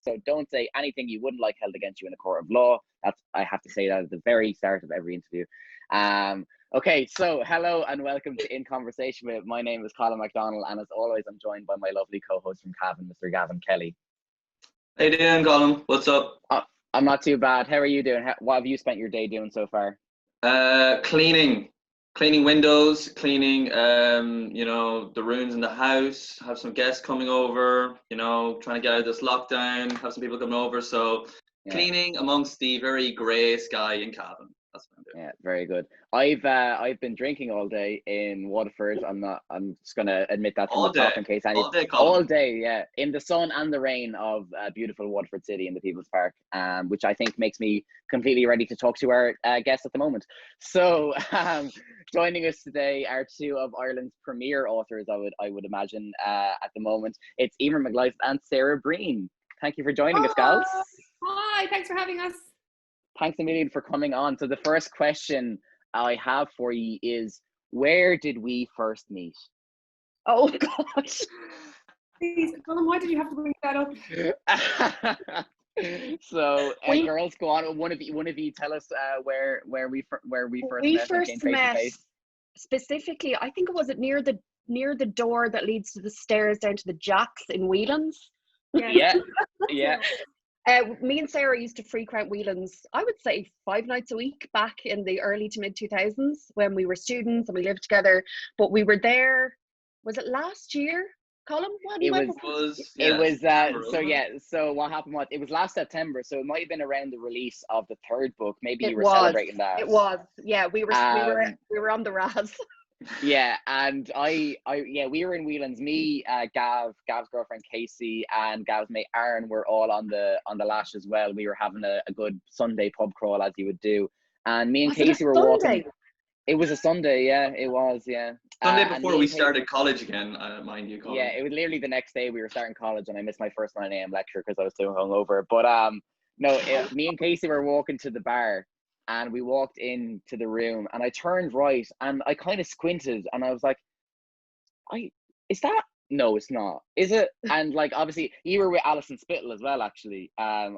So don't say anything you wouldn't like held against you in a court of law. I have to say that at the very start of every interview. Okay, so hello and welcome to In Conversation With. My name is Colin McDonald, and as always, I'm joined by my lovely co-host from Cavan, Mr. Gavin Kelly. How you doing, Colin? What's up? I'm not too bad. How are you doing? What have you spent your day doing so far? Cleaning windows, cleaning the rooms in the house, have some guests coming over, trying to get out of this lockdown, have some people coming over, so cleaning amongst the very grey sky in Cavan. That's what I'm doing. Yeah, very good. I've been drinking all day in Waterford. I'm just gonna admit that from the top in case all day, yeah, in the sun and the rain of beautiful Waterford City in the People's Park, which I think makes me completely ready to talk to our guests at the moment. So joining us today are two of Ireland's premier authors, I would imagine, at the moment. It's Emer McLysaght and Sarah Breen. Thank you for joining us, gals. Hi, thanks for having us. Thanks a million for coming on. So the first question I have for you is, where did we first meet? Oh gosh. Please, Colin, why did you have to bring that up? So girls, go on. One of you tell us where we first met. Specifically, I think it was near the door that leads to the stairs down to the Jacks in Whelan's. Yeah. Me and Sarah used to frequent Whelan's, I would say 5 nights a week back in the early to mid 2000s when we were students and we lived together. But we were there, was it last year, Colin? So what happened was, it was last September, so it might have been around the release of the third book. Maybe you were celebrating that. It was, yeah, we were on the Raz. Yeah, and we were in Whelan's. Me, Gav's girlfriend Casey, and Gav's mate Aaron were all on the lash as well. We were having a good Sunday pub crawl, as you would do, and me and Casey were walking. It was a Sunday, yeah, it was, yeah. Sunday before we started college again, mind you, Colin. Yeah, it was literally the next day we were starting college, and I missed my first 9 a.m. lecture because I was so hungover. But me and Casey were walking to the bar. And we walked into the room, and I turned right, and I kind of squinted, and I was like, is that? No, it's not. Is it? And like, obviously, you were with Alison Spittle as well, actually.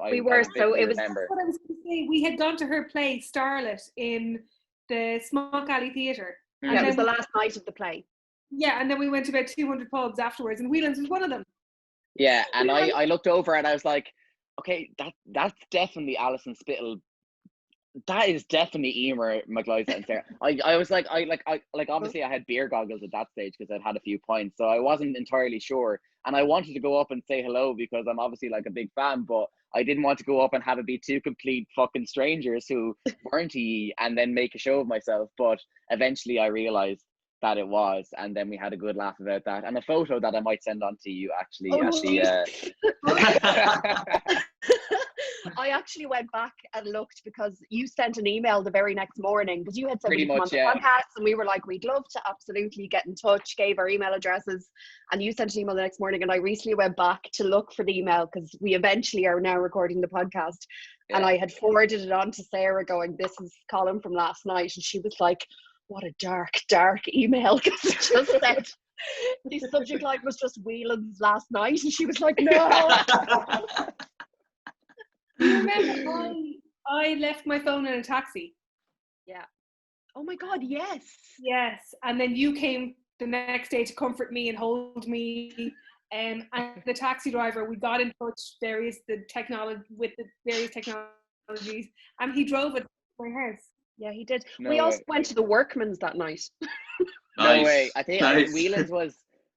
We were, so it was. That's what I was going to say. We had gone to her play, Starlet, in the Smock Alley Theatre. Mm-hmm. And it was the last night of the play. Yeah, and then we went to about 200 pubs afterwards, and Whelan's was one of them. Yeah, and I looked over, and I was like, okay, that's definitely Alison Spittle. That is definitely Emer McLysaght and Sarah. I was like, obviously I had beer goggles at that stage because I'd had a few pints, so I wasn't entirely sure. And I wanted to go up and say hello because I'm obviously like a big fan, but I didn't want to go up and have it be two complete fucking strangers who weren't and then make a show of myself. But eventually I realized that it was, and then we had a good laugh about that, and a photo that I might send on to you actually. I actually went back and looked because you sent an email the very next morning because you had said we'd come on the podcast, and we were like, we'd love to absolutely get in touch, gave our email addresses, and you sent an email the next morning, and I recently went back to look for the email because we eventually are now recording the podcast, and I had forwarded it on to Sarah going, this is Colin from last night, and she was like, what a dark email, because it just said the subject line was just Whelan's last night, and she was like, no. You remember I left my phone in a taxi? Yeah. Oh my God, yes. Yes. And then you came the next day to comfort me and hold me. And the taxi driver, we got in touch with the various technologies, and he drove it to my house. Yeah, he did. We also went to the Workman's that night. No way. I think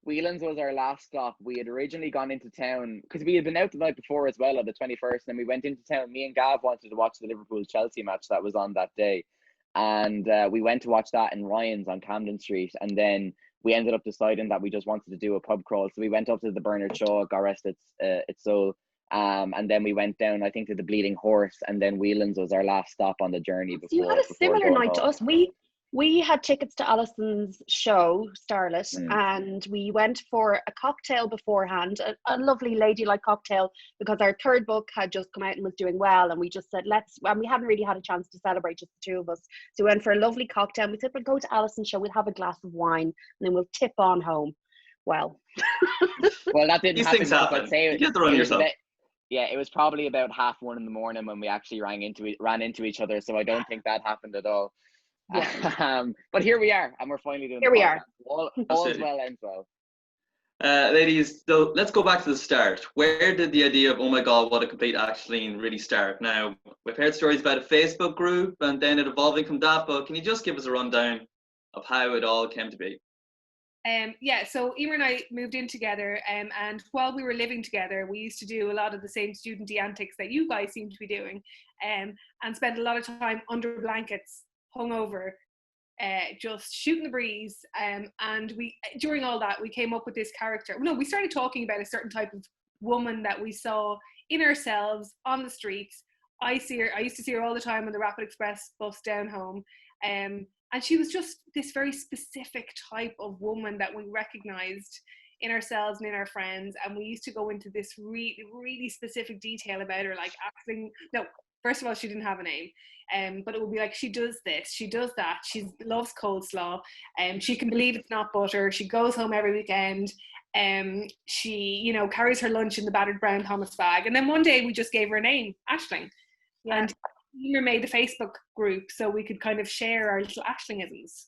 Whelan's was our last stop. We had originally gone into town because we had been out the night before as well on the 21st, and we went into town. Me and Gav wanted to watch the Liverpool-Chelsea match that was on that day, and we went to watch that in Ryan's on Camden Street, and then we ended up deciding that we just wanted to do a pub crawl, so we went up to the Bernard Shaw, got rest its soul, and then we went down, I think, to the Bleeding Horse, and then Whelan's was our last stop on the journey. You had a similar night to us. We had tickets to Alison's show, Starlet, and we went for a cocktail beforehand, a lovely ladylike cocktail, because our third book had just come out and was doing well, and we just said, and we hadn't really had a chance to celebrate, just the two of us. So we went for a lovely cocktail, and we said, we'll go to Alison's show, we'll have a glass of wine, and then we'll tip on home. Well, that didn't happen. These things happen. You have to run yourself. Yeah, it was probably about 1:30 in the morning when we actually ran into each other. So I don't think that happened at all. Yeah. But here we are, and we're finally doing. Here we are. All's well ends well. Ladies, so let's go back to the start. Where did the idea of, oh my God, what a complete Ashleen really start? Now, we've heard stories about a Facebook group and then it evolving from that, but can you just give us a rundown of how it all came to be? Yeah, so Emer and I moved in together, and while we were living together, we used to do a lot of the same student-y antics that you guys seem to be doing, and spent a lot of time under blankets, hungover, just shooting the breeze. And we, during all that, we came up with this character. No, we started talking about a certain type of woman that we saw in ourselves on the streets. I used to see her all the time on the Rapid Express bus down home. And she was just this very specific type of woman that we recognized in ourselves and in our friends. And we used to go into this really, really specific detail about her, like acting. No, first of all, she didn't have a name. But it would be like, she does this, she does that, she loves coleslaw, she can believe it's not butter, she goes home every weekend, she, you know, carries her lunch in the battered brown hummus bag. And then one day we just gave her a name, Ashling. Yeah. And Emer made the Facebook group so we could kind of share our little Ashlingisms.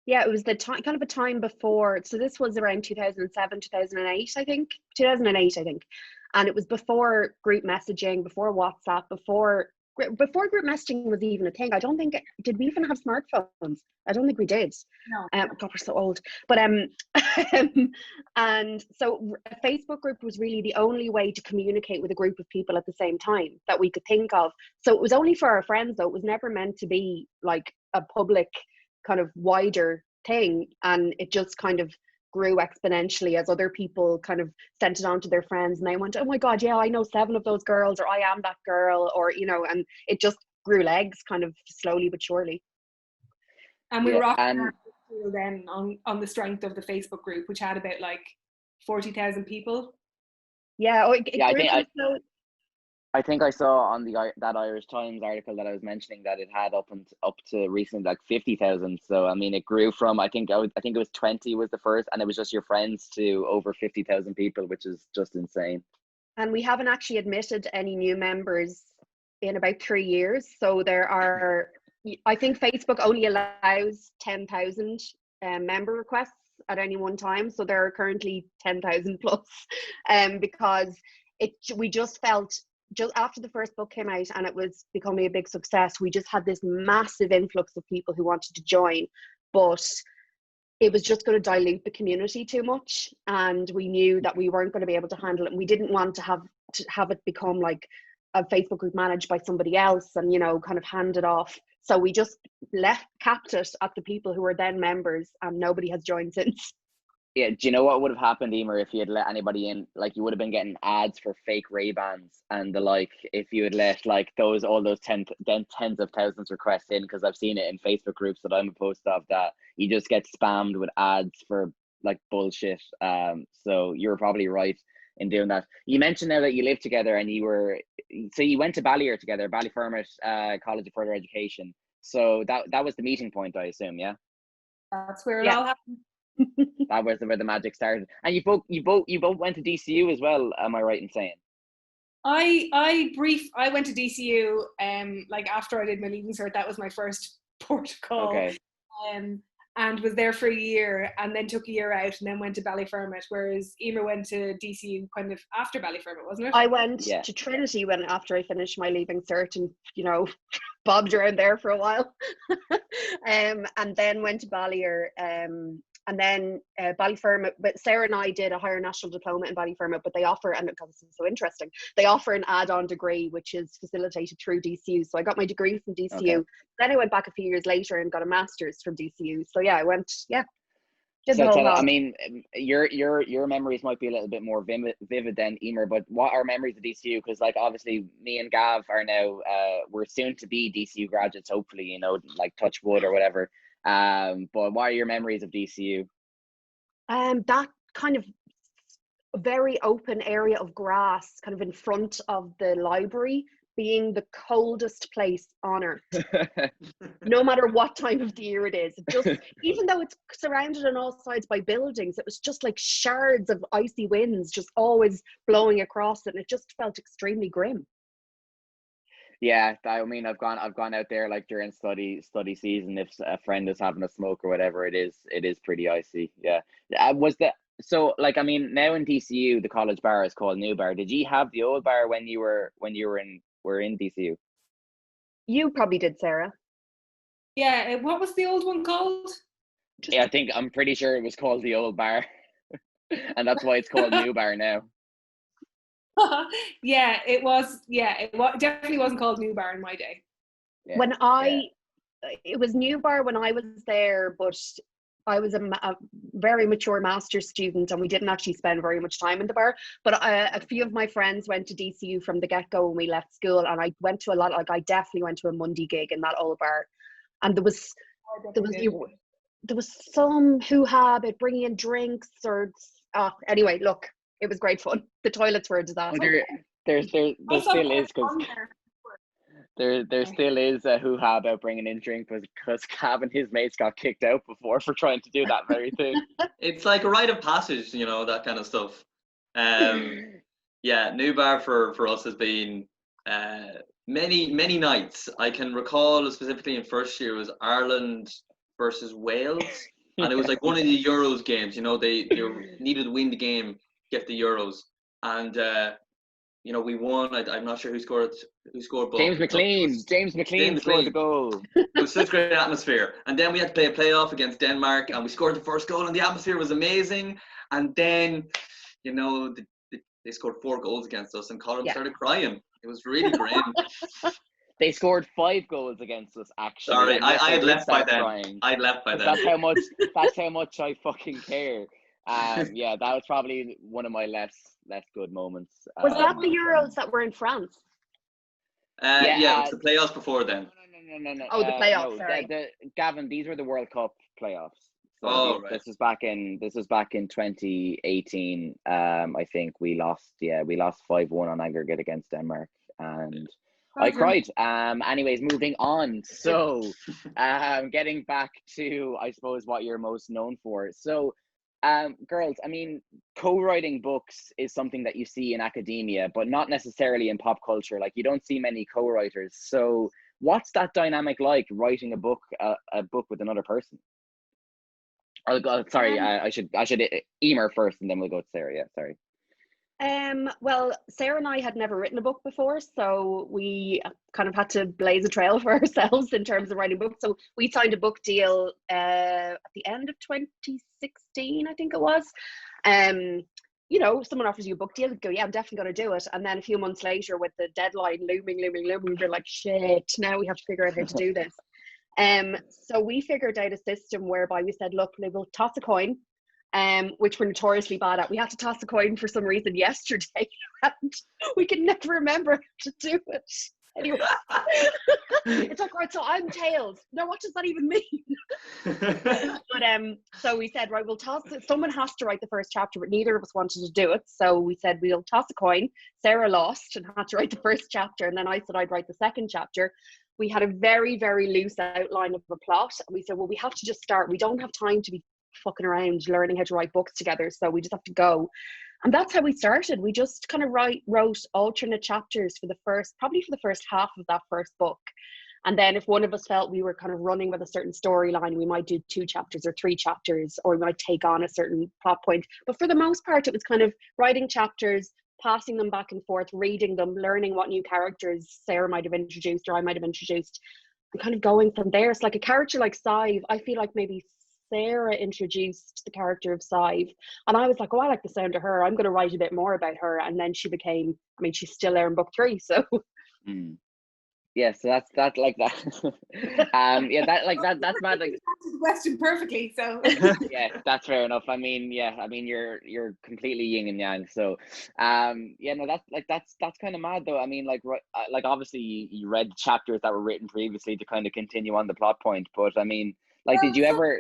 Yeah, it was the time, kind of a time before. So this was around 2007, 2008, I think. 2008, I think. And it was before group messaging, before WhatsApp, before group messaging was even a thing. I don't think, did we even have smartphones? I don't think we did. No. God, we're so old. But and so a Facebook group was really the only way to communicate with a group of people at the same time that we could think of. So it was only for our friends, though. It was never meant to be like a public kind of wider thing, and it just kind of grew exponentially as other people kind of sent it on to their friends, and they went, oh my God, yeah, I know 7 of those girls, or I am that girl, or, you know, and it just grew legs kind of slowly but surely. And we rocked then on the strength of the Facebook group, which had about like 40,000 people. Yeah, I think I saw on that Irish Times article that I was mentioning that it had up to recently like 50,000. So I mean, it grew from I think it was 20 was the first, and it was just your friends, to over 50,000 people, which is just insane. And we haven't actually admitted any new members in about 3 years. So there are, I think Facebook only allows 10,000 member requests at any one time. So there are currently 10,000 plus, because we just felt, just after the first book came out and it was becoming a big success, we just had this massive influx of people who wanted to join, but it was just going to dilute the community too much, and we knew that we weren't going to be able to handle it, and we didn't want to have it become like a Facebook group managed by somebody else and, you know, kind of handed off. So we just capped it at the people who were then members, and nobody has joined since. Yeah, do you know what would have happened, Emer, if you had let anybody in? Like, you would have been getting ads for fake Ray-Bans and the like, if you had let like all those tens of thousands requests in, because I've seen it in Facebook groups that I'm opposed of, that you just get spammed with ads for like bullshit. So you're probably right in doing that. You mentioned now that you live together, and you went to Ballier together, Ballyfermot College of Further Education. So that was the meeting point, I assume, yeah? That's where it all happened. That was where the magic started. And you both went to DCU as well, am I right in saying? I went to DCU like after I did my leaving cert. That was my first port of call. Okay. And was there for a year, and then took a year out, and then went to Ballyfermot, whereas Emer went to DCU kind of after Ballyfermot, wasn't it? I went to Trinity after I finished my leaving cert, and, you know, bobbed around there for a while. And then went to Ballier, and then Ballyfermot. But Sarah and I did a higher national diploma in Ballyfermot, but they offer, and because this is so interesting, they offer an add-on degree which is facilitated through DCU. So I got my degree from DCU. Okay. Then I went back a few years later and got a master's from DCU. So yeah, I went. Yeah. I mean, your memories might be a little bit more vivid than Emer, but what are memories of DCU? Because like obviously me and Gav are now we're soon to be DCU graduates, hopefully, you know, like touch wood or whatever. But what are your memories of DCU? That kind of very open area of grass kind of in front of the library, being the coldest place on earth, no matter what time of the year it is. It just, even though it's surrounded on all sides by buildings, it was just like shards of icy winds just always blowing across it, and it just felt extremely grim. Yeah, I mean, I've gone out there like during study season. If a friend is having a smoke or whatever, it is pretty icy. Yeah, so like, I mean, now in DCU the college bar is called New Bar. Did you have the old bar when you were in DCU? You probably did, Sarah. Yeah, what was the old one called? Yeah, I'm pretty sure it was called the old bar, and that's why it's called New Bar now. Yeah, it was. Yeah, it definitely wasn't called New Bar in my day. Yeah, it was New Bar when I was there, but I was a very mature master's student, and we didn't actually spend very much time in the bar. But a few of my friends went to DCU from the get-go when we left school, and I went to a lot. Like, I definitely went to a Monday gig in that old bar, and there was some hoo-ha about bringing in drinks anyway, look, it was great fun. The toilets were a disaster. There still is, because there still is a hoo-ha about bringing in drink, because Cav and his mates got kicked out before for trying to do that very thing. It's like a rite of passage, you know, that kind of stuff. Yeah, New Bar for us has been many nights. I can recall specifically in first year was Ireland versus Wales, and it was like one of the Euros games. You know, they needed to win the game, get the Euros, and you know, we won. I'm not sure who scored. James McLean scored the goal. It was such great atmosphere. And then we had to play a playoff against Denmark, and we scored the first goal, and the atmosphere was amazing. And then, you know, they scored 4 goals against us, and Colin started crying. It was really grim. They scored 5 goals against us, actually. Sorry, I had left by then. I'd left by then. That's how much I fucking care. Yeah, that was probably one of my less good moments. Was that the Euros that were in France? Yeah, it was the playoffs before then. No. Oh, the playoffs. Sorry, Gavin. These were the World Cup playoffs. So right. This was back in 2018. I think we lost 5-1 on aggregate against Denmark, and I cried. Anyways, moving on. So, getting back to, I suppose, what you're most known for. So, girls, I mean, co-writing books is something that you see in academia, but not necessarily in pop culture. Like, you don't see many co-writers. So, what's that dynamic like, writing a book with another person? Sorry, I should Emer first, and then we'll go to Sarah. Yeah, sorry. Well, Sarah and I had never written a book before, so we kind of had to blaze a trail for ourselves in terms of writing books. So we signed a book deal at the end of 2016, I think it was. You know, someone offers you a book deal, you go, yeah, I'm definitely going to do it. And then a few months later, with the deadline looming, we're like, shit, now we have to figure out how to do this. So we figured out a system whereby we said, look, we'll toss a coin. Which we're notoriously bad at. We had to toss a coin for some reason yesterday, and we can never remember how to do it. Anyway, it's like, right, so I'm tails. Now, what does that even mean? But so we said, right, we'll toss it. Someone has to write the first chapter, but neither of us wanted to do it. So we said, we'll toss a coin. Sarah lost and had to write the first chapter, and then I said I'd write the second chapter. We had a very, very loose outline of the plot, and we said, well, we have to just start. We don't have time to be fucking around learning how to write books together, so we just have to go. And that's how we started. We just kind of wrote alternate chapters for the first half of that first book, and then if one of us felt we were kind of running with a certain storyline, we might do 2 chapters or 3 chapters, or we might take on a certain plot point. But for the most part, it was kind of writing chapters, passing them back and forth, reading them, learning what new characters Sarah might have introduced or I might have introduced, and kind of going from there. It's like a character like Sive, I feel like maybe Sarah introduced the character of Sive, and I was like, oh, I like the sound of her, I'm going to write a bit more about her. And then she became, I mean, she's still there in book 3, so yeah, so that's like that. Yeah, that's mad. Like, the question perfectly. So yeah, that's fair enough. I mean, yeah, I mean, you're completely yin and yang. So, yeah, no, that's kind of mad though. I mean, like obviously you read chapters that were written previously to kind of continue on the plot point, but I mean, like, did you ever?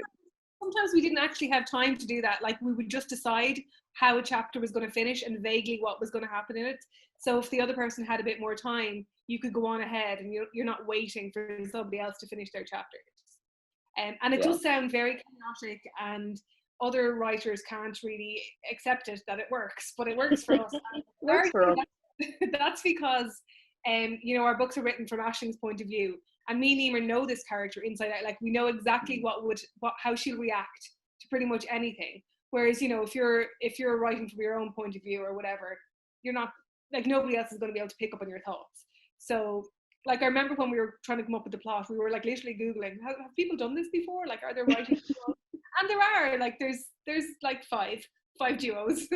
Sometimes we didn't actually have time to do that. Like, we would just decide how a chapter was going to finish and vaguely what was going to happen in it. So if the other person had a bit more time, you could go on ahead and you're not waiting for somebody else to finish their chapters. And it does sound very chaotic, and other writers can't really accept it that it works, but it works for us. Works for us. That's because you know, our books are written from Ashling's point of view, and me and Emer know this character inside out. Like, we know exactly how she'll react to pretty much anything. Whereas, you know, if you're writing from your own point of view or whatever, you're not, like, nobody else is going to be able to pick up on your thoughts. So, like, I remember when we were trying to come up with the plot, we were like literally Googling, have people done this before? Like, are there writing duos? And there are, like, there's like five duos.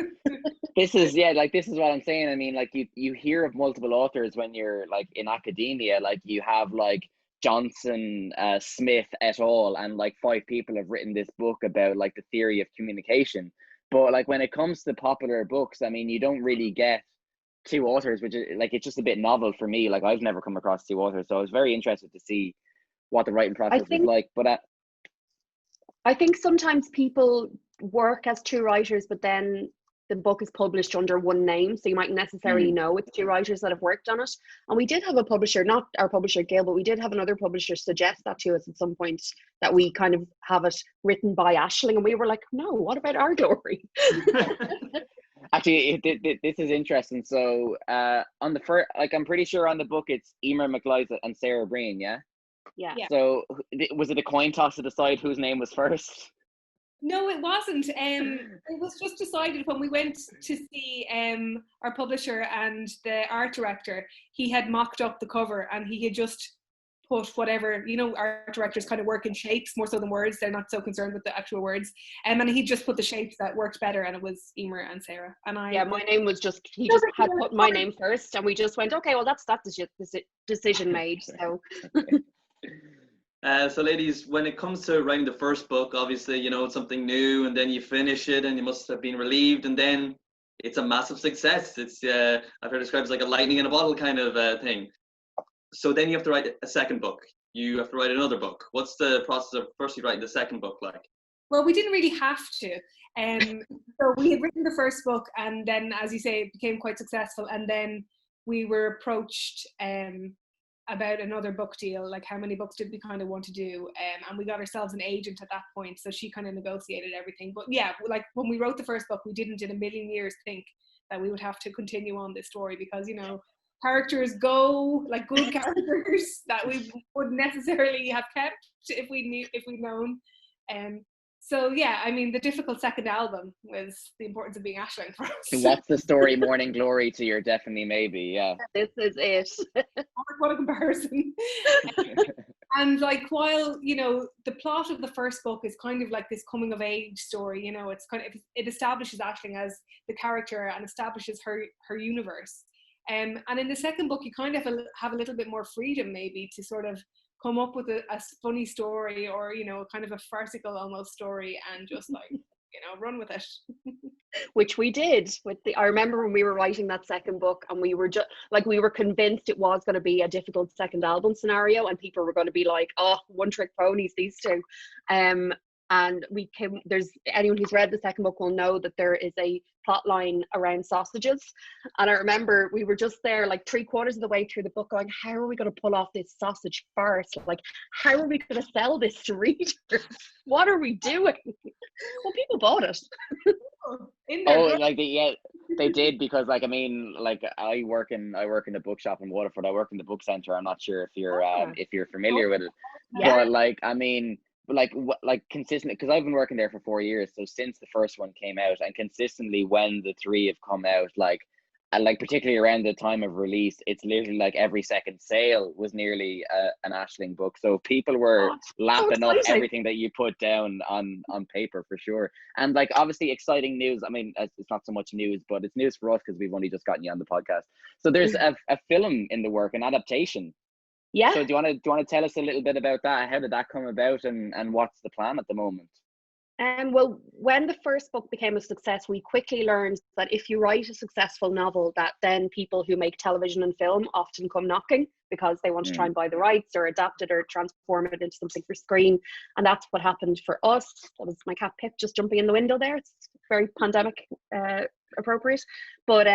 This is what I'm saying. I mean, like, you hear of multiple authors when you're like in academia, like you have like Johnson, Smith et al, and like 5 people have written this book about like the theory of communication. But like when it comes to popular books, I mean, you don't really get 2 authors, which is like, it's just a bit novel for me. Like, I've never come across 2 authors, so I was very interested to see what the writing process was like. But I think sometimes people work as 2 writers, but then the book is published under one name, so you might necessarily know it's 2 writers that have worked on it. And we did have a publisher, not our publisher Gail, but we did have another publisher suggest that to us at some point, that we kind of have it written by Ashling, and we were like, no, what about our glory? Actually, this is interesting. So on the first, like, I'm pretty sure on the book it's Emer McLysaght and Sarah Breen, yeah? Yeah. So was it a coin toss to decide whose name was first? No, it wasn't. It was just decided when we went to see our publisher and the art director. He had mocked up the cover, and he had just put whatever, you know, art directors kind of work in shapes more so than words. They're not so concerned with the actual words. And he just put the shapes that worked better, and it was Emer and Sarah. And my name was just, he just had put my name first, and we just went, okay, well, that's the decision made. So. So ladies, when it comes to writing the first book, obviously, you know, it's something new, and then you finish it and you must have been relieved, and then it's a massive success. It's I've heard it described as like a lightning in a bottle kind of thing. So then you have to write a second book. You have to write another book. What's the process of firstly writing the second book like? Well, we didn't really have to. So we had written the first book, and then, as you say, it became quite successful, and then we were approached about another book deal, like how many books did we kind of want to do, and we got ourselves an agent at that point, so she kind of negotiated everything. But yeah, like when we wrote the first book, we didn't in a million years think that we would have to continue on this story, because, you know, characters go, like good characters that we wouldn't necessarily have kept if we'd known. So yeah, I mean, the difficult second album was the importance of being Ashland for us. What's the story, Morning Glory to your Definitely Maybe? Yeah. This is it. What a comparison. And like, while, you know, the plot of the first book is kind of like this coming of age story, you know, it's kind of, it establishes Ashling as the character and establishes her universe. And in the second book, you kind of have a little bit more freedom, maybe, to sort of come up with a funny story, or, you know, kind of a farcical almost story, and just like, you know, run with it. Which we did I remember when we were writing that second book, and we were just like, we were convinced it was going to be a difficult second album scenario, and people were going to be like, oh, one trick ponies, these 2. And there's anyone who's read the second book will know that there is a plot line around sausages. And I remember we were just there like 3/4 of the way through the book going, how are we going to pull off this sausage farce? Like, how are we going to sell this to readers? What are we doing? Well, people bought it. Like they did, because like, I mean, like, I work in the bookshop in Waterford. I work in the book centre. I'm not sure if you're familiar with it. Yeah. But like, I mean, like consistently, because I've been working there for 4 years, so since the first one came out, and consistently when the 3 have come out, like particularly around the time of release, it's literally like every second sale was nearly an Ashling book. So people were lapping up everything that you put down on paper, for sure. And like, obviously exciting news. I mean, it's not so much news, but it's news for us because we've only just gotten you on the podcast. So there's a film in the work, an adaptation. Yeah. So do you want to tell us a little bit about that? How did that come about, and what's the plan at the moment? Well, when the first book became a success, we quickly learned that if you write a successful novel, that then people who make television and film often come knocking because they want to try and buy the rights or adapt it or transform it into something for screen. And that's what happened for us. That was my cat Pip just jumping in the window there. It's very pandemic appropriate. But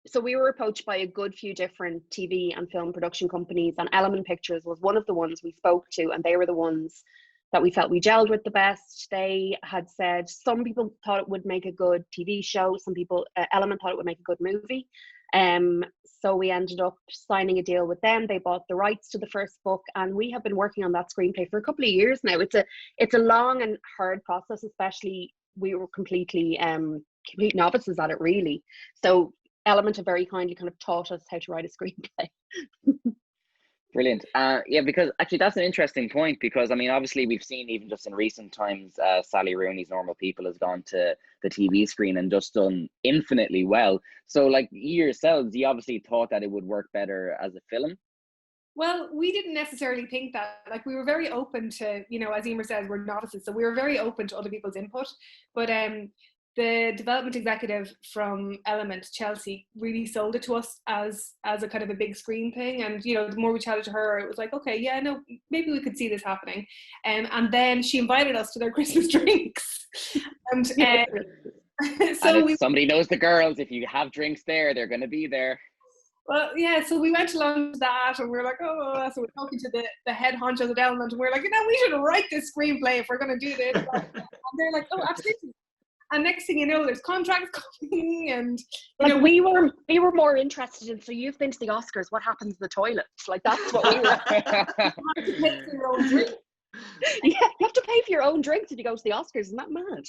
so we were approached by a good few different TV and film production companies, and Element Pictures was one of the ones we spoke to, and they were the ones that we felt we gelled with the best. They had said some people thought it would make a good TV show, some people, Element thought it would make a good movie. So we ended up signing a deal with them. They bought the rights to the first book, and we have been working on that screenplay for a couple of years now. It's a long and hard process, especially we were complete novices at it, really. So Element have very kindly kind of taught us how to write a screenplay. Brilliant. Yeah, because actually that's an interesting point, because I mean, obviously we've seen even just in recent times, Sally Rooney's Normal People has gone to the TV screen and just done infinitely well. So like you yourselves, you obviously thought that it would work better as a film. Well, we didn't necessarily think that. Like, we were very open to, you know, as Emer says, we're novices, so we were very open to other people's input. But the development executive from Element, Chelsea, really sold it to us as a kind of a big screen thing. And, you know, the more we chatted to her, it was like, okay, yeah, no, maybe we could see this happening. And then she invited us to their Christmas drinks. And so and if somebody knows the girls, if you have drinks there, they're going to be there. Well, yeah, so we went along to that, and we were like, oh, so we're talking to the head honchos at Element, and we're like, you know, we should write this screenplay if we're going to do this. And they're like, oh, absolutely. And next thing you know, there's contracts coming, and like we were more interested in. So you've been to the Oscars. What happens in the toilets? Like that's what we were. You have to pay for your own drink. Yeah, you have to pay for your own drinks if you go to the Oscars. Isn't that mad?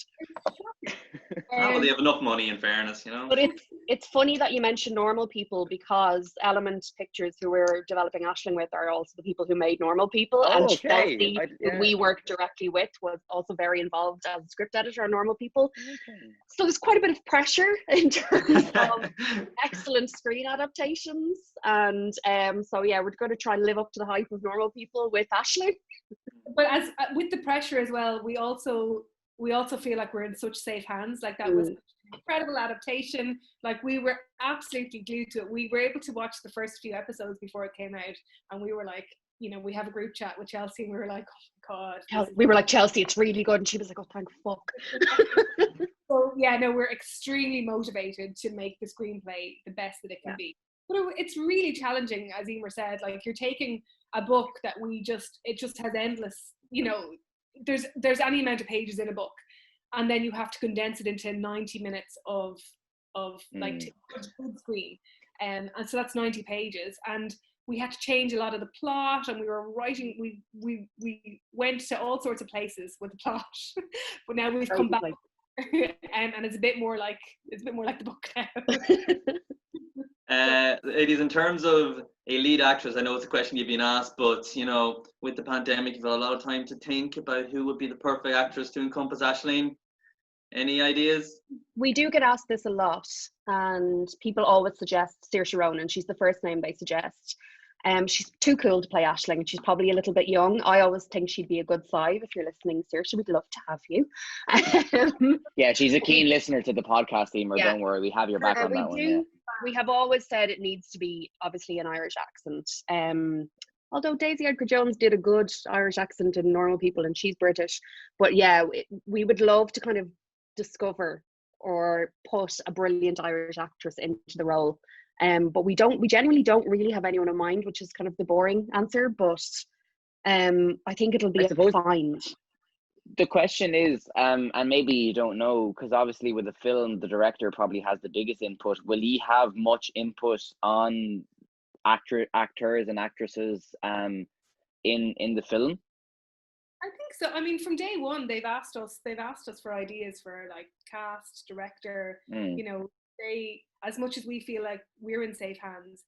Well, they have enough money, in fairness, you know. But it's funny that you mentioned Normal People, because Element Pictures, who we're developing Ashland with, are also the people who made Normal People. Oh, and okay. Chelsea, who we worked directly with, was also very involved as a script editor on Normal People. Okay. So there's quite a bit of pressure in terms of excellent screen adaptations. And so yeah, we're going to try and live up to the hype of Normal People with Ashland. But as with the pressure as well, we also feel like we're in such safe hands. Like that was an incredible adaptation. Like we were absolutely glued to it. We were able to watch the first few episodes before it came out, and we were like, you know, we have a group chat with Chelsea, and we were like, oh my God. We were like, Chelsea, it's really good, and she was like, oh, thank fuck. So yeah, no, we're extremely motivated to make the screenplay the best that it can be. But it's really challenging, as Emer said. Like, you're taking a book that it just has endless, you know, there's any amount of pages in a book, and then you have to condense it into 90 minutes of like good screen, and so that's 90 pages, and we had to change a lot of the plot, and we were writing, we went to all sorts of places with the plot, but now we've come back and it's a bit more like the book now. Ladies, in terms of a lead actress, I know it's a question you've been asked, but you know, with the pandemic, you've had a lot of time to think about who would be the perfect actress to encompass Ashleen. Any ideas? We do get asked this a lot, and people always suggest Saoirse Ronan. She's the first name they suggest. She's too cool to play Ashling, and she's probably a little bit young. I always think she'd be a good 5 if you're listening, Saoirse. We'd love to have you. Yeah, she's a keen listener to the podcast, Emer. Yeah. Don't worry, we have your back on that one. Yeah. We have always said it needs to be obviously an Irish accent. Although Daisy Edgar-Jones did a good Irish accent in Normal People, and she's British. But yeah, we would love to kind of discover or put a brilliant Irish actress into the role. But we genuinely don't really have anyone in mind, which is kind of the boring answer, but I think it'll be a find. The question is, and maybe you don't know, because obviously with the film, the director probably has the biggest input. Will he have much input on actors and actresses in the film? I think so. I mean, from day one, they've asked us for ideas for like cast, director. You know, they, as much as we feel like we're in safe hands,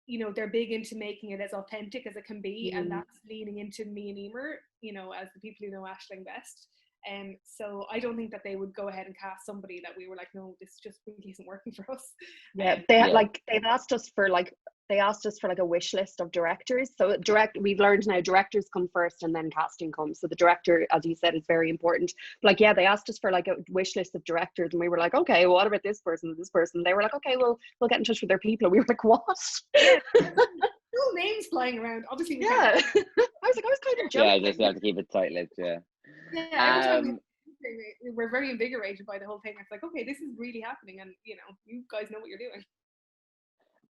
you know, they're big into making it as authentic as it can be, and that's leaning into me and Emer, you know, as the people who know Ashling best. So I don't think that they would go ahead and cast somebody that we were like, no, this just really isn't working for us. Yeah, they've asked us for like they asked us for like a wish list of directors. So we've learned now directors come first and then casting comes. So the director, as you said, is very important. Like, yeah, they asked us for like a wish list of directors, and we were like, okay, well, what about this person, this person? They were like, okay, well, we'll get in touch with their people. And we were like, what? Cool names flying around. Obviously, yeah. I was kind of joking. Yeah, just have to keep it tight-lipped. Yeah. Yeah. Every time we're very invigorated by the whole thing. It's like, okay, this is really happening, and you guys know what you're doing.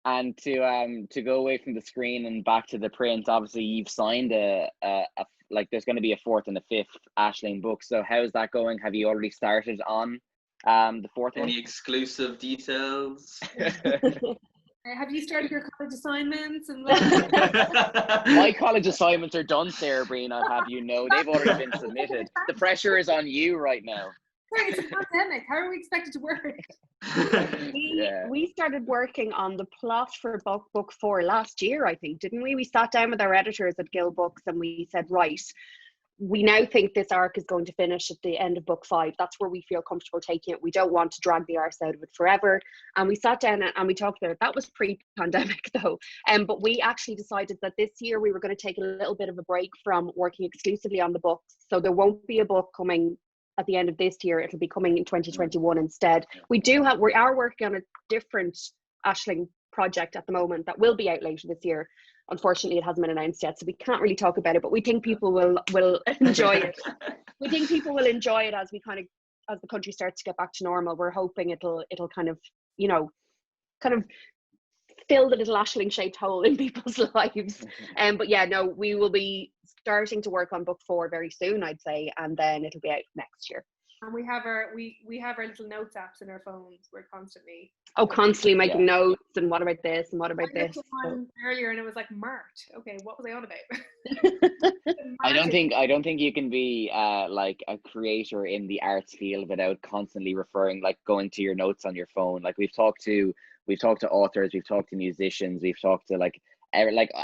And to go away from the screen and back to the print, obviously you've signed like there's going to be a 4th and a 5th Ashland book. So how's that going? Have you already started on the 4th one? Any exclusive details? Have you started your college assignments? And My college assignments are done, Sarah Breen. I'll have you know, they've already been submitted. The pressure is on you right now. Sorry, it's a pandemic. How are we expected to work? We started working on the plot for book 4 last year, I think, didn't we? We sat down with our editors at Gill Books and we said, right, we now think this arc is going to finish at the end of book 5. That's where we feel comfortable taking it. We don't want to drag the arse out of it forever. And we sat down and we talked about it. That was pre-pandemic though. But we actually decided that this year we were going to take a little bit of a break from working exclusively on the books. So there won't be a book coming at the end of this year. It'll be coming in 2021 instead. We are working on a different Ashland project at the moment that will be out later this year. Unfortunately, it hasn't been announced yet, so we can't really talk about it, but we think people will enjoy it. We think people will enjoy it as the country starts to get back to normal. We're hoping it'll kind of fill the little Ashling shaped hole in people's lives. But yeah, no, we will be starting to work on book 4 very soon, I'd say, and then it'll be out next year. And we have our little notes apps in our phones. We're constantly making notes, and what about this and what about this. Earlier, and it was like Mart. Okay, what was I on about? I don't think you can be like a creator in the arts field without constantly going to your notes on your phone. Like we've talked to authors, we've talked to musicians, we've talked to like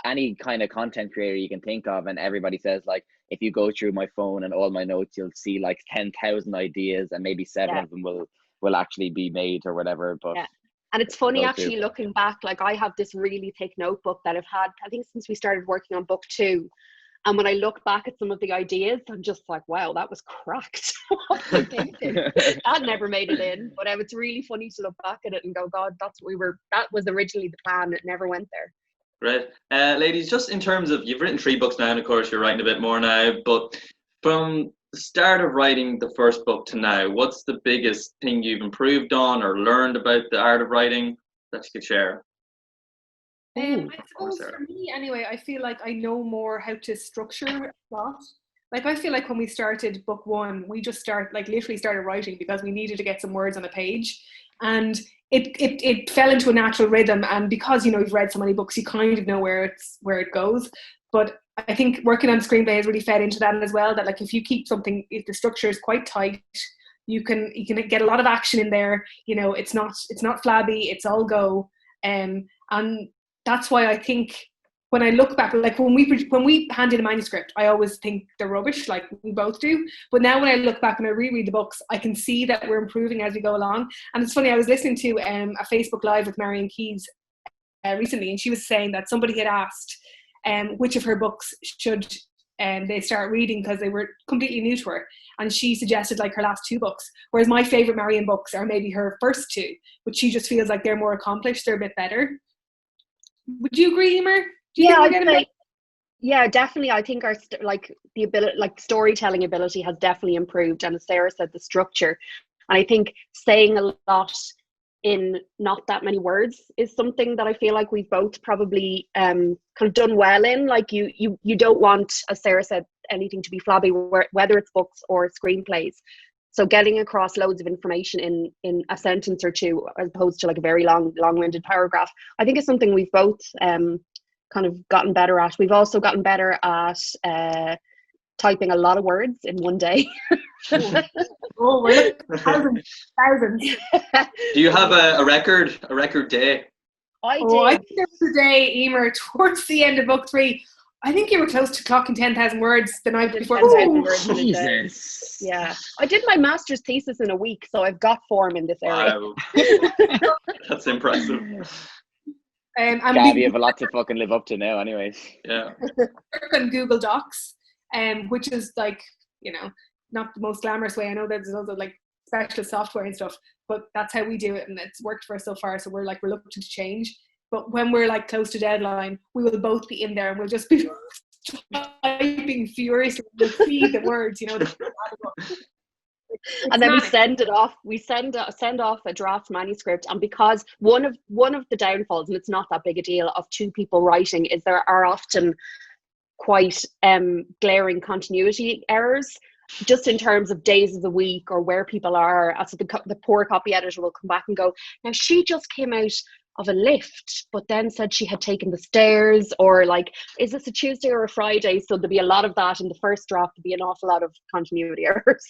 any kind of content creator you can think of, and everybody says like, if you go through my phone and all my notes, you'll see like 10,000 ideas, and maybe 7 of them will actually be made or whatever. But and it's funny actually looking back, like I have this really thick notebook that I've had, I think, since we started working on book 2. And when I look back at some of the ideas, I'm just like, wow, that was cracked. That never made it in. But it's really funny to look back at it and go, God, that was originally the plan. It never went there. Great. Ladies, just in terms of, you've written 3 books now, and of course you're writing a bit more now, but from the start of writing the first book to now, what's the biggest thing you've improved on or learned about the art of writing that you could share? I suppose for me anyway, I feel like I know more how to structure a plot. Like I feel like when we started book 1, we just literally started writing because we needed to get some words on a page, and it fell into a natural rhythm. And because you've read so many books, you kind of know where it goes. But I think working on screenplay has really fed into that as well. That like if you keep something, if the structure is quite tight, you can get a lot of action in there. It's not flabby. It's all go. And that's why I think when I look back, like when we hand in a manuscript, I always think they're rubbish, like we both do. But now when I look back and I reread the books, I can see that we're improving as we go along. And it's funny, I was listening to a Facebook Live with Marion Keyes recently, and she was saying that somebody had asked which of her books should they start reading because they were completely new to her. And she suggested like her last 2 books, whereas my favourite Marion books are maybe her first 2, but she just feels like they're more accomplished, they're a bit better. Would you agree, Emer? Yeah, definitely. I think our the ability, like storytelling ability, has definitely improved, and as Sarah said, the structure. And I think saying a lot in not that many words is something that I feel like we've both probably kind of done well in. Like you don't want, as Sarah said, anything to be flabby, whether it's books or screenplays. So getting across loads of information in a sentence or 2, as opposed to like a very long-winded paragraph, I think is something we've both kind of gotten better at. We've also gotten better at typing a lot of words in one day. We're thousands. Do you have a record day? I think there was a day, Emer, towards the end of book 3. I think you were close to clocking 10,000 words the night before. 10,000 words in a day. Yeah, I did my master's thesis in a week, so I've got form in this area. Wow. That's impressive. And Gav, you have a lot to fucking live up to now, anyways. Yeah. work on Google Docs, which is like, you know, not the most glamorous way. I know there's also like specialist software and stuff, but that's how we do it, and it's worked for us so far. So we're like reluctant to change. But when we're like close to deadline, we will both be in there and we'll just be typing furiously. We'll see the words, you know. And then we send it off. We send off a draft manuscript, and because one of the downfalls, and it's not that big a deal, of two people writing, is there are often quite glaring continuity errors, just in terms of days of the week or where people are. So the poor copy editor will come back and go, now she just came out of a lift, but then said she had taken the stairs, or like, is this a Tuesday or a Friday? So there'll be a lot of that in the first draft. There'll be an awful lot of continuity errors.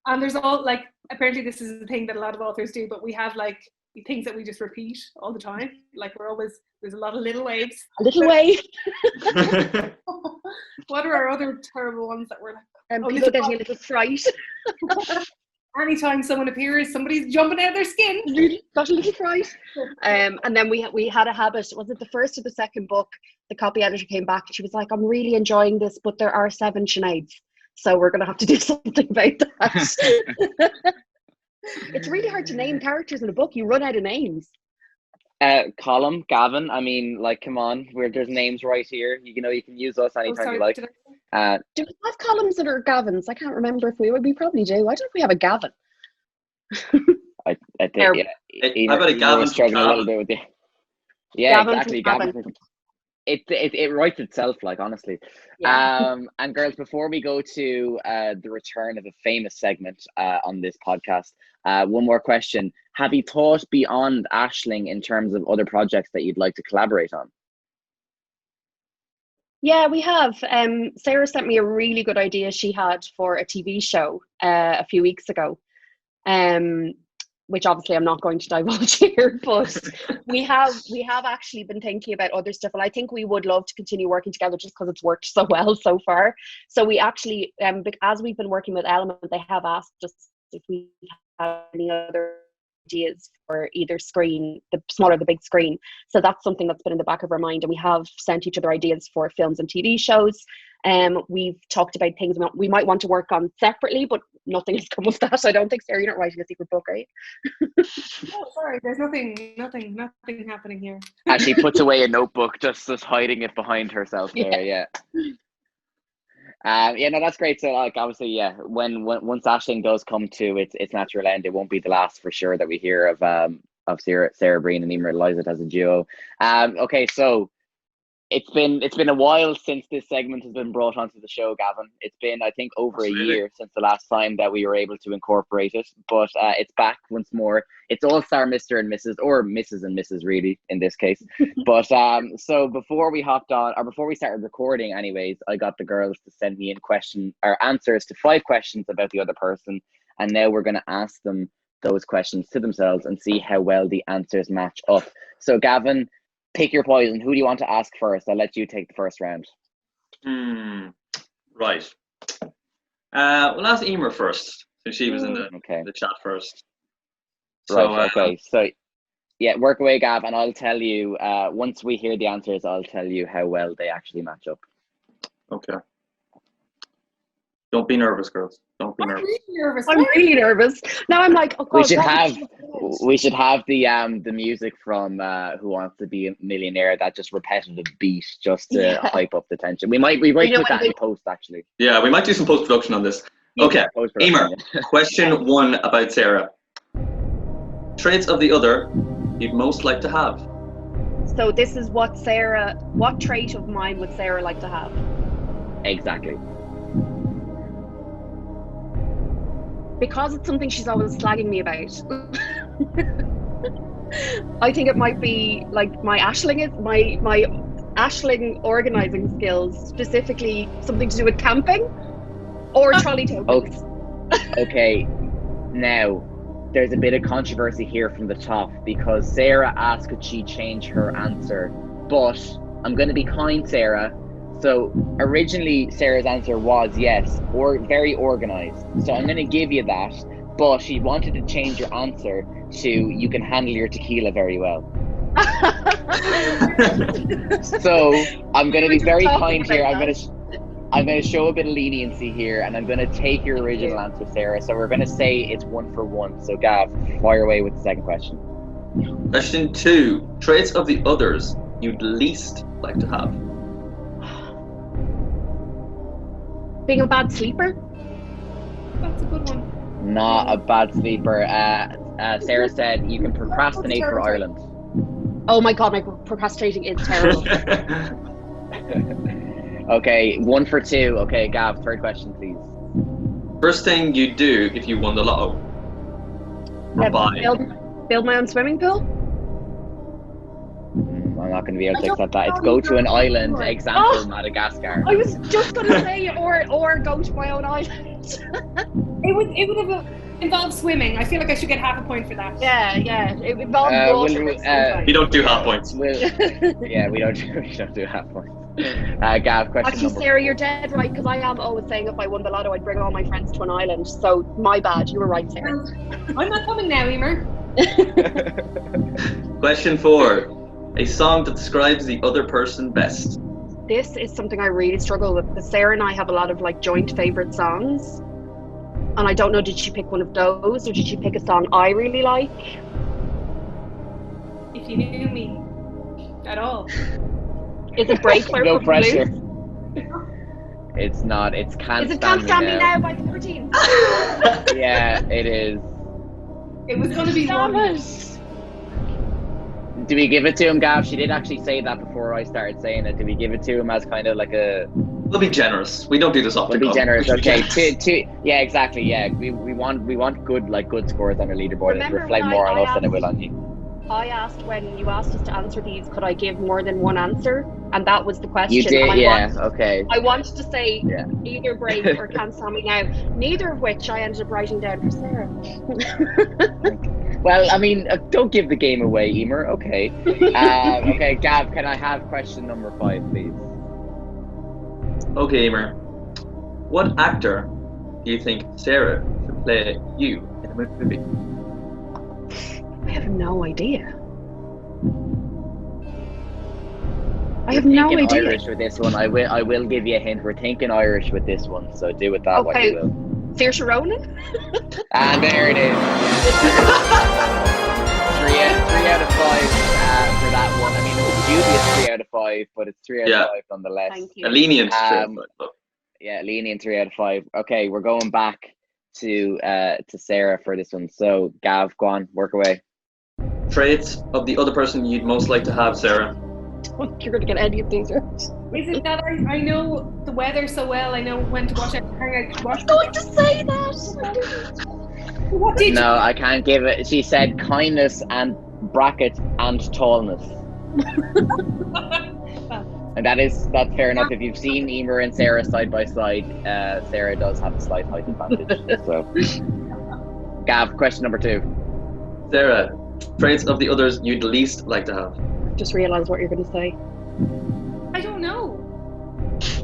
And there's all like, apparently this is the thing that a lot of authors do, but we have like things that we just repeat all the time. Like there's a lot of little waves. A little wave. What are our other terrible ones that we're like? People getting a little fright. Anytime someone appears, somebody's jumping out of their skin. Got a little fright. And then we had a habit. Was it the first or the second book? The copy editor came back and she was like, I'm really enjoying this, but there are 7 Sineads. So we're going to have to do something about that. It's really hard to name characters in a book. You run out of names. Colum, Gavin. I mean, like, come on. There's names right here. You know, you can use us anytime you like. Do we have Columns that are Gavins? I can't remember if we probably do. Why don't we have a Gavin? I think, yeah. How about a Gavin? Struggling a little bit with you. Yeah, Gavin, exactly. Gavin. It writes itself, like, honestly. Yeah. And girls, before we go to the return of a famous segment on this podcast, one more question. Have you thought beyond Ashling in terms of other projects that you'd like to collaborate on? Yeah, we have. Sarah sent me a really good idea she had for a TV show a few weeks ago, which obviously I'm not going to divulge here, but we have actually been thinking about other stuff, and I think we would love to continue working together just because it's worked so well so far. So we actually, as we've been working with Element, they have asked us if we have any other ideas for either screen, the small or the big screen. So that's something that's been in the back of our mind, and we have sent each other ideas for films and TV shows. We've talked about things we might want to work on separately, but nothing has come of that. I don't think. Sarah, you're not writing a secret book, right? Oh, sorry. There's nothing happening here. She puts away a notebook, just hiding it behind herself there. Yeah. Yeah, no, that's great. So, like, obviously, yeah, once Ashling does come to its natural end, it won't be the last for sure that we hear of Sarah Breen and Emer McLysaght as a duo. Okay, so it's been a while since this segment has been brought onto the show, Gavin. It's been, I think, over a year since the last time that we were able to incorporate it, but it's back once more. It's all-star Mr. and Mrs. or Mrs. and Mrs. really in this case. But so before we hopped on, or before we started recording anyways, I got the girls to send me in answers to 5 questions about the other person, and now we're going to ask them those questions to themselves and see how well the answers match up. So Gavin, pick your poison. Who do you want to ask first? I'll let you take the first round. Right. We'll ask Emer first, since she was in the chat first. Right, okay. So, yeah, work away, Gav, and I'll tell you, once we hear the answers, I'll tell you how well they actually match up. Okay. Don't be nervous, girls. Don't be nervous. I'm really nervous. Now I'm like, oh God, we should have the music from Who Wants to Be a Millionaire, that just repetitive beat, just to hype up the tension. We might put that in post, actually. Yeah, we might do some post production on this. Okay, Emer, question 1 about Sarah. Traits of the other you'd most like to have. So this is what trait of mine would Sarah like to have? Exactly. Because it's something she's always slagging me about. I think it might be like my Ashling organising skills, specifically something to do with camping or trolley tokens. Okay, now there's a bit of controversy here from the top, because Sarah asked could she change her answer, but I'm going to be kind, Sarah. So originally Sarah's answer was yes, or very organized. So I'm going to give you that, but she wanted to change your answer to you can handle your tequila very well. So I'm going to be very talking kind here. about I'm going to show a bit of leniency here, and I'm going to take your original answer, Sarah. So we're going to say it's 1 for 1. So Gav, fire away with the second question. Question 2. Traits of the others you'd least like to have. Being a bad sleeper? That's a good one. Not a bad sleeper. Sarah said you can procrastinate for Ireland. Oh my god, my procrastinating is terrible. Okay, 1 for 2. Okay, Gav, third question, please. First thing you'd do if you won the lotto. Or buy. Build my own swimming pool? I'm not going to be able to accept that. It's go to an island, example Madagascar. I was just going to say, or go to my own island. It would have involved swimming. I feel like I should get half a point for that. Yeah. It involves water. We don't do half points. Yeah, we don't do half points. Gav, question Actually, number Sarah, 4. you're dead right, because I am always saying if I won the lotto, I'd bring all my friends to an island. So my bad. You were right, Sarah. I'm not coming now, Emer. Question 4. A song that describes the other person best. This is something I really struggle with, because Sarah and I have a lot of like joint favorite songs, and I don't know, did she pick one of those or did she pick a song I really like? If you knew me at all. Is it Break by No Purple pressure. Blue? It's not. It's Can't Is it Stand Can't Me Stand Me Now. Now by the 14th? Yeah, it is. It was going to be Damn one. it. Do we give it to him, Gav? She did actually say that before I started saying it. Do we give it to him as kind of like a... We'll be generous. We don't do this often. We'll be generous. Okay. Generous. Yeah, exactly. Yeah, we want good scores on our leaderboard. Remember It reflect when more on I us than it asked- will on you. I asked when you asked us to answer these, could I give more than one answer? And that was the question. You did, And okay. I wanted to say Yeah. either Break or Can't Stand Me Now, neither of which I ended up writing down for Sarah. Well, I mean, don't give the game away, Emer. Okay. Okay, Gav, can I have question number 5, please? Okay, Emer. What actor do you think Sarah should play you in a movie? I have no idea. I have no Thinking idea. Irish with this one. I will give you a hint. We're thinking Irish with this one, so do with that what you will. Saoirse Ronan? And there it is. 3 out of 5 for that one. I mean, it was dubious 3 out of 5, but it's 3 out of 5 nonetheless. Thank you. A lenient trip. Yeah, lenient 3 out of 5. Okay, we're going back to Sarah for this one. So, Gav, go on, work away. Traits of the other person you'd most like to have, Sarah. You're going to get any of these right. Is it that I know the weather so well? I know when to watch it. I was going to say that. What did No, I can't give it. She said kindness and bracket and tallness. And that's fair enough. If you've seen Emer and Sarah side by side, Sarah does have a slight height advantage. So, Gav, question number 2. Sarah, traits of the others you'd least like to have. Just realised what you're going to say. I don't know. Is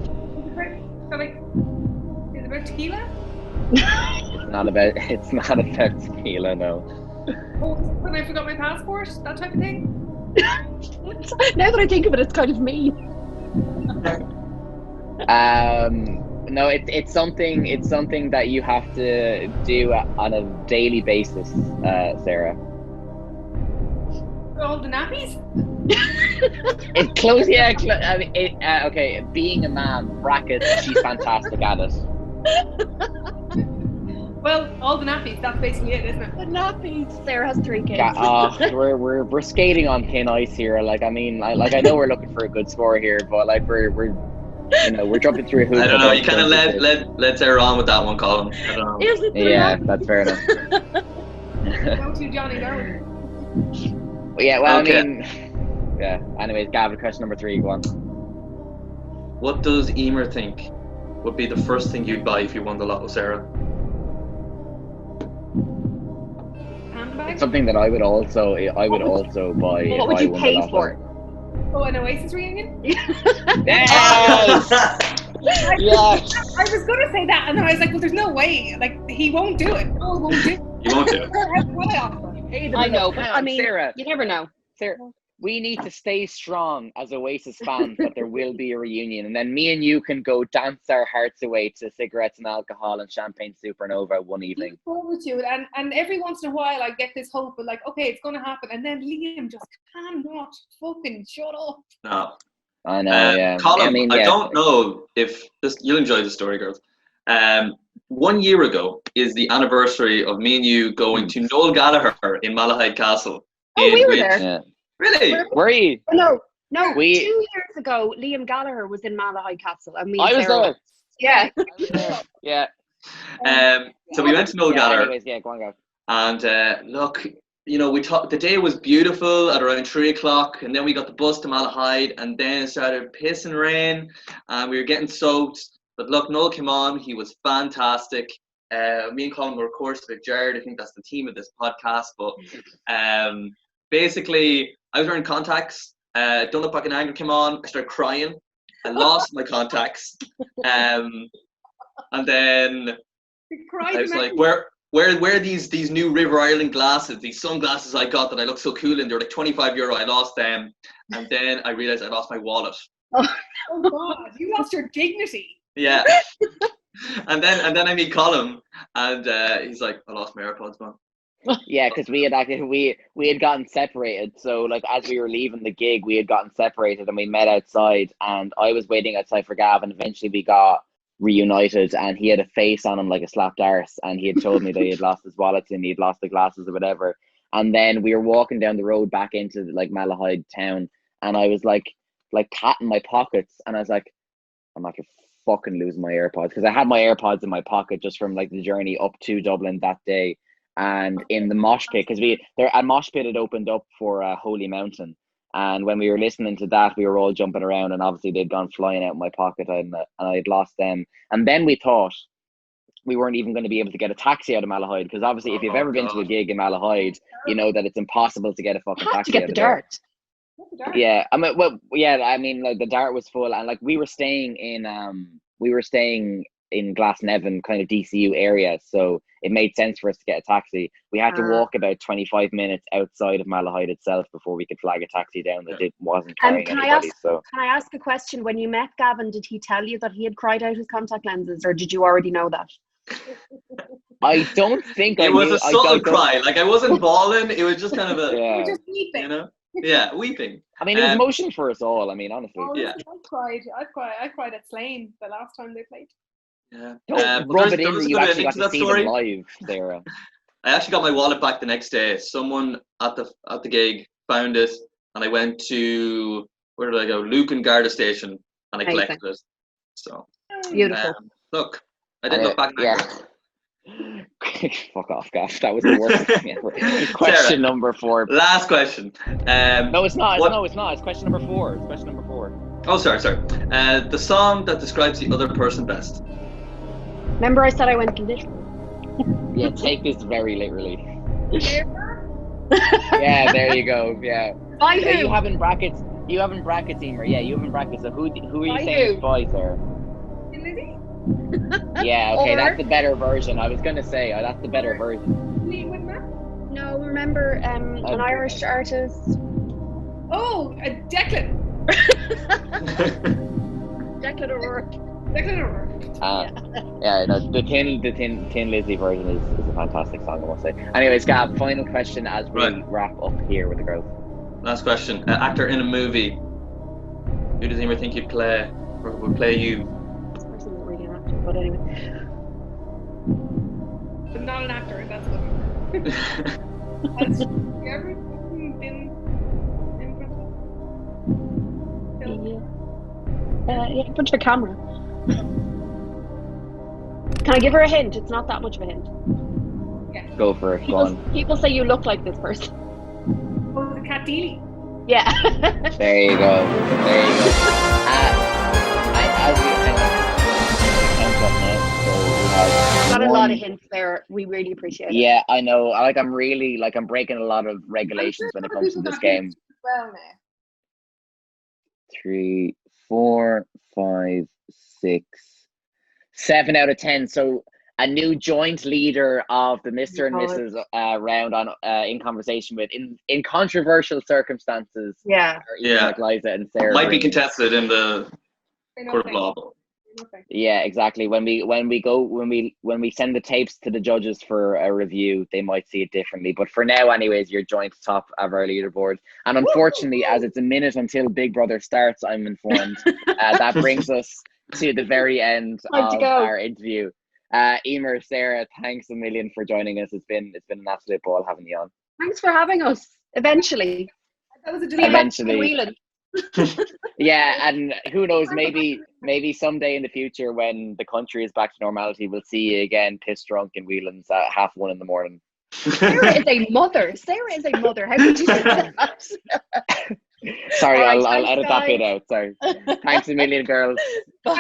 it about tequila? It's not about tequila, no. Oh, when I forgot my passport, that type of thing. Now that I think of it, it's kind of mean. No, it's something that you have to do on a daily basis, Sarah. All the nappies? It's close, yeah. Okay, being a man, brackets, she's fantastic at it. Well, all the nappies, that's basically it, isn't it? The nappies. Sarah has 3 kids. We're skating on thin ice here. Like, I mean, I know we're looking for a good score here, but like we're jumping through a hoop. I don't know. You kind of let Sarah on with that one, Colin. I don't know. Is it Yeah, that's fair enough. Go to Johnny, go. Yeah, well, Okay. I mean, yeah. Anyways, Gavin, question number 3, go on. What does Emer think would be the first thing you'd buy if you won the lotto, Sarah? Handbag? Something that I would also buy. What would you pay for? Oh, an Oasis reunion? Yes! Yes! Yes! I was going to say that, and then I was like, well, there's no way. Like, he won't do it. No, he won't do it. You won't do it. What I offer? I know, but I mean, Sarah. you never know. Sarah, we need to stay strong as Oasis fans, but there will be a reunion. And then me and you can go dance our hearts away to cigarettes and alcohol and champagne supernova one evening. Look forward to it. And every once in a while I get this hope of like, okay, it's going to happen. And then Liam just cannot fucking shut up. No. I know, yeah. Colin, I don't know if you'll enjoy the story, girls. 1 year ago is the anniversary of me and you going to Noel Gallagher in Malahide Castle. Oh, we were there. Yeah. Really? Were you? No. 2 years ago, Liam Gallagher was in Malahide Castle. And I was there. Yeah. Yeah. So we went to Noel Gallagher. Anyways, yeah, go on, go. And look, you know, the day was beautiful at around 3 o'clock, and then we got the bus to Malahide, and then it started pissing rain, and we were getting soaked. But look, Noel came on. He was fantastic. Me and Colin were, of course, a bit jarred. I think that's the theme of this podcast. But basically, I was wearing contacts. Don't Look Back in Anger came on. I started crying. I lost my contacts. And then I was like, where are these new River Island glasses, these sunglasses I got that I look so cool in? They were like €25. I lost them. And then I realized I lost my wallet. Oh God, you lost your dignity. Yeah. And then I meet Colin, and he's like, I lost my AirPods, man. Yeah, because we had gotten separated. So like as we were leaving the gig, we had gotten separated, and we met outside. And I was waiting outside for Gav, and eventually we got reunited. And he had a face on him like a slapped arse, and he had told me that he had lost his wallet and he'd lost the glasses or whatever. And then we were walking down the road back into like Malahide town, and I was like patting my pockets, and I was like, I'm after fucking losing my AirPods, because I had my AirPods in my pocket just from like the journey up to Dublin that day. And in the mosh pit, because a mosh pit had opened up for Holy Mountain, and when we were listening to that, we were all jumping around, and obviously they'd gone flying out of my pocket, and I'd lost them. And then we thought we weren't even going to be able to get a taxi out of Malahide, because obviously if you've ever been to a gig in Malahide, you know that it's impossible to get a fucking taxi. To get the Dart. Yeah, I mean, like the Dart was full, and like we were staying in Glasnevin, kind of DCU area, so it made sense for us to get a taxi. We had to walk about 25 minutes outside of Malahide itself before we could flag a taxi down that it wasn't carrying anybody. Can I ask a question? When you met Gavin, did he tell you that he had cried out his contact lenses, or did you already know that? I don't think it was a subtle cry. Like I wasn't bawling. It was just kind of a You're just weeping. You know? Yeah, weeping. I mean, it was emotion for us all. I mean, honestly. Yeah. I cried at Slane the last time they played. Yeah. Don't rub it in that you actually got to see them live, Sarah. I actually got my wallet back the next day. Someone at the gig found it, and I went to, where did I go? Lucan Garda Station, and I collected it. So beautiful. Look, I didn't look back. Yeah. Fuck off, Gav. That was the worst thing ever. Question Sarah, number 4. Last question. No, it's not. No, it's not. It's question number 4. It's question number 4. Oh, sorry. The song that describes the other person best. Remember I said I went literal? Yeah, take this very literally. Yeah, there you go. Yeah. By who? You have in brackets, Emer. Yeah, you have in brackets. So who are you saying it's by, Sarah? Lizzie? Yeah, okay, that's the better version. I was gonna say, that's the better version. No, remember an Irish artist. Oh, Declan. Declan O'Rourke. Yeah, no, the Tin Lizzie version is a fantastic song, I must say. Anyways, Gab, final question as we wrap up here with the girls. Last question. Actor in a movie. Who does Emer think you'd play, or would play you? This person isn't really an actor, but anyway. But not an actor, that's good. Has you ever been in front of film? Yeah, in front of a camera. Can I give her a hint? It's not that much of a hint. Yeah. Go for it. People say you look like this person. Oh, the Cat Deely. Yeah. There you go. As we kind of count up now, so we have got a lot of hints there. We really appreciate it. Yeah, I know. I'm really I'm breaking a lot of regulations when it comes to this game. Well, now. 3, 4, 5, 6, 7 out of 10. So a new joint leader of the Mr. and Mrs. round on in conversation with in controversial circumstances. Yeah. Emer McLysaght and Sarah might Breen. be contested in the court of law. Yeah, exactly. When we send the tapes to the judges for a review, they might see it differently. But for now, anyways, you're joint top of our leaderboard. And unfortunately, as it's a minute until Big Brother starts, I'm informed, that brings us to the very end of our interview. Emer, Sarah, thanks a million for joining us. It's been an absolute ball having you on. Thanks for having us. Eventually. That was a Eventually. Yeah, and who knows, maybe someday in the future when the country is back to normality, we'll see you again pissed drunk in Whelan's at 1:30 in the morning. Sarah is a mother. How could you say that? Sorry, Right, I'll edit that bit out. Sorry. Thanks a million, girls.